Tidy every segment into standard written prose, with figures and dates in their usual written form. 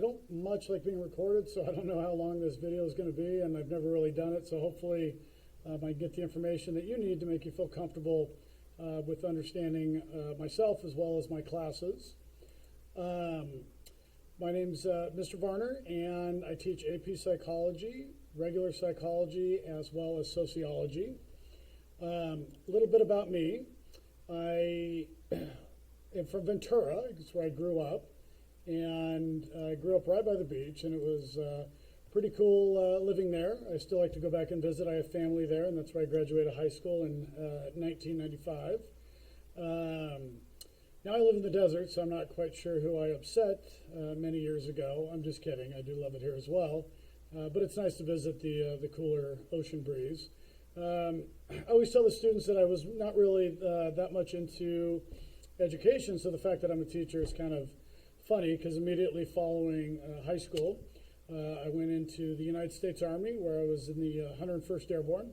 don't much like being recorded, so I don't know how long this video is going to be, and I've never really done it, so hopefully I get the information that you need to make you feel comfortable with understanding myself as well as my classes. My name's Mr. Varner, and I teach AP Psychology, regular psychology, as well as sociology. A little bit about me. I am from Ventura, it's where I grew up, and I grew up right by the beach, and it was pretty cool living there. I still like to go back and visit. I have family there, and that's where I graduated high school in 1995. Now I live in the desert, so I'm not quite sure who I upset many years ago. I'm just kidding. I do love it here as well. But it's nice to visit the cooler ocean breeze. I always tell the students that I was not really that much into education, so the fact that I'm a teacher is kind of funny, because immediately following high school, I went into the United States Army, where I was in the 101st Airborne.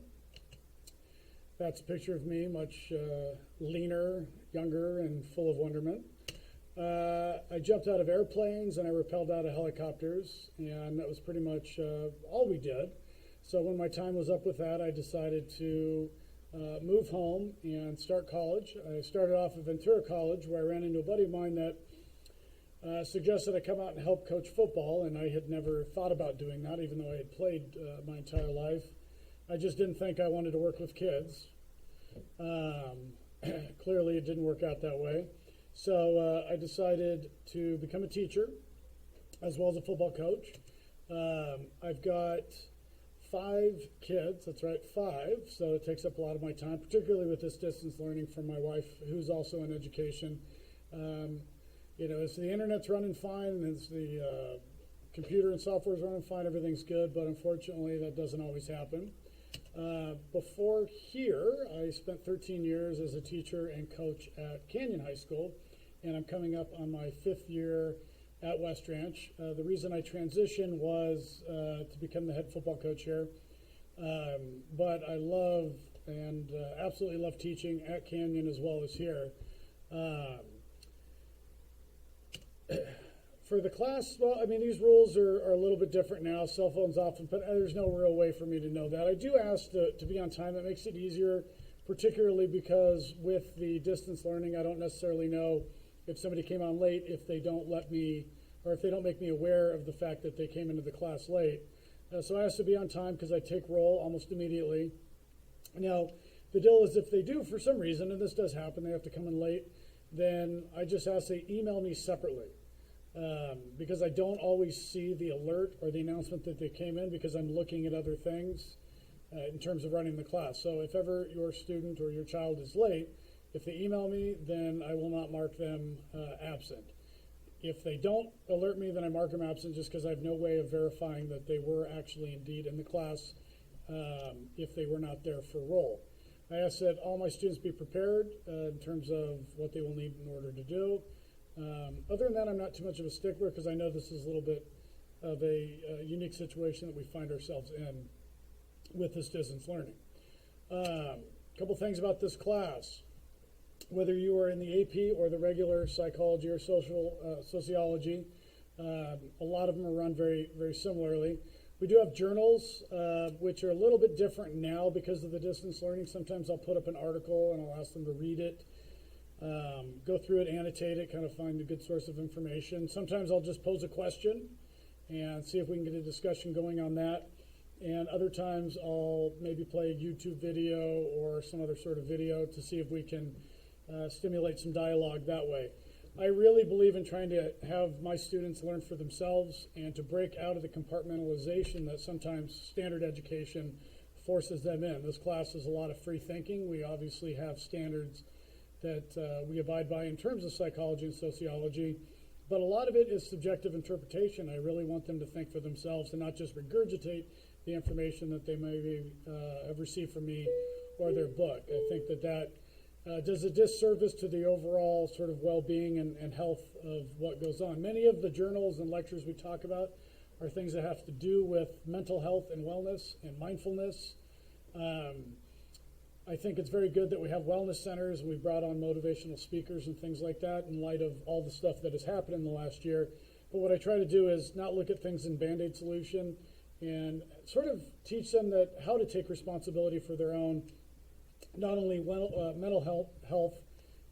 That's a picture of me, much leaner, younger, and full of wonderment. I jumped out of airplanes and I rappelled out of helicopters, and that was pretty much all we did. So when my time was up with that, I decided to move home and start college. I started off at Ventura College, where I ran into a buddy of mine that suggested I come out and help coach football, and I had never thought about doing that, even though I had played my entire life. I just didn't think I wanted to work with kids. Clearly it didn't work out that way. So I decided to become a teacher as well as a football coach. I've got 5 kids, that's right, 5, so it takes up a lot of my time, particularly with this distance learning from my wife, who's also in education. You know, as the internet's running fine, and as the computer and software is running fine, everything's good, but unfortunately that doesn't always happen. Before here, I spent 13 years as a teacher and coach at Canyon High School, and I'm coming up on my 5th year at West Ranch. The reason I transitioned was to become the head football coach here, but I love and absolutely love teaching at Canyon as well as here. For the class, well, I mean, these rules are a little bit different now. Cell phones often, but there's no real way for me to know that. I do ask to be on time. It makes it easier, particularly because with the distance learning, I don't necessarily know if somebody came on late, if they don't let me, or if they don't make me aware of the fact that they came into the class late. So I ask to be on time because I take roll almost immediately. Now, the deal is if they do, for some reason, and this does happen, they have to come in late, then I just ask they email me separately. Because I don't always see the alert or the announcement that they came in, because I'm looking at other things in terms of running the class. So if ever your student or your child is late, if they email me, then I will not mark them absent. If they don't alert me, then I mark them absent, just because I have no way of verifying that they were actually indeed in the class if they were not there for roll. I ask that all my students be prepared in terms of what they will need in order to do. Other than that, I'm not too much of a stickler, because I know this is a little bit of a unique situation that we find ourselves in with this distance learning. A couple things about this class. Whether you are in the AP or the regular psychology or sociology, a lot of them are run very, very similarly. We do have journals, which are a little bit different now because of the distance learning. Sometimes I'll put up an article and I'll ask them to read it. Go through it, annotate it, kind of find a good source of information. Sometimes I'll just pose a question and see if we can get a discussion going on that. And other times I'll maybe play a YouTube video or some other sort of video to see if we can stimulate some dialogue that way. I really believe in trying to have my students learn for themselves and to break out of the compartmentalization that sometimes standard education forces them in. This class is a lot of free thinking. We obviously have standards that we abide by in terms of psychology and sociology, but a lot of it is subjective interpretation. I really want them to think for themselves and not just regurgitate the information that they maybe have received from me or their book. I think that does a disservice to the overall sort of well-being and health of what goes on. Many of the journals and lectures we talk about are things that have to do with mental health and wellness and mindfulness. I think it's very good that we have wellness centers, and we've brought on motivational speakers and things like that in light of all the stuff that has happened in the last year. But what I try to do is not look at things in Band-Aid solution and sort of teach them that how to take responsibility for their own, not only mental health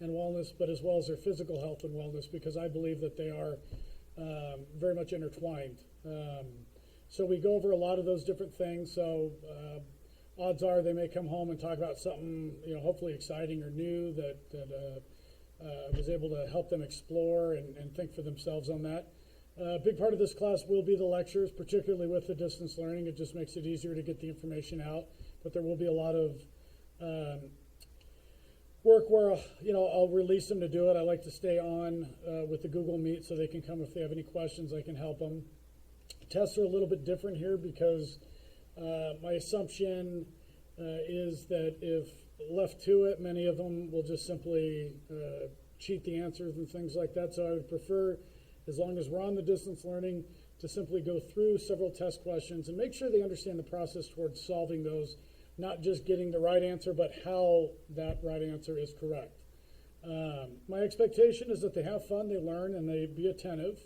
and wellness, but as well as their physical health and wellness, because I believe that they are very much intertwined. So we go over a lot of those different things. So odds are they may come home and talk about something, hopefully exciting or new that I was able to help them explore and think for themselves on that. A big part of this class will be the lectures, particularly with the distance learning. It just makes it easier to get the information out. But there will be a lot of work where I'll release them to do it. I like to stay on with the Google Meet so they can come if they have any questions. I can help them. Tests are a little bit different here because my assumption is that if left to it, many of them will just simply cheat the answers and things like that. So I would prefer, as long as we're on the distance learning, to simply go through several test questions and make sure they understand the process towards solving those, not just getting the right answer, but how that right answer is correct. My expectation is that they have fun, they learn, and they be attentive.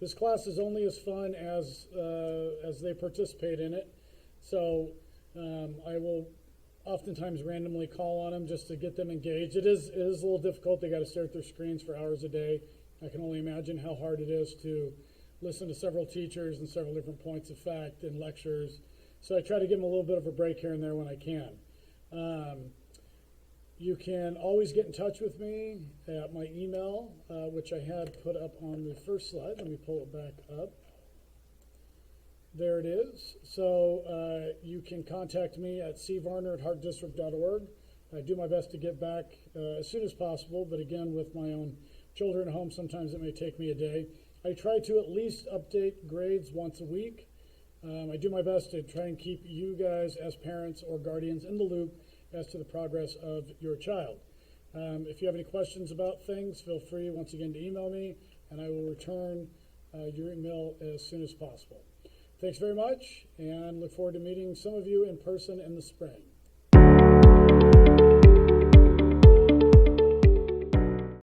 This class is only as fun as they participate in it. So I will oftentimes randomly call on them just to get them engaged. It is a little difficult. They got to stare at their screens for hours a day. I can only imagine how hard it is to listen to several teachers and several different points of fact and lectures. So I try to give them a little bit of a break here and there when I can. You can always get in touch with me at my email, which I had put up on the first slide. Let me pull it back up. There it is. So you can contact me at cvarner@heartdistrict.org. I do my best to get back as soon as possible, but again, with my own children at home, sometimes it may take me a day. I try to at least update grades once a week. I do my best to try and keep you guys as parents or guardians in the loop as to the progress of your child. If you have any questions about things, feel free once again to email me, and I will return your email as soon as possible. Thanks very much, and look forward to meeting some of you in person in the spring.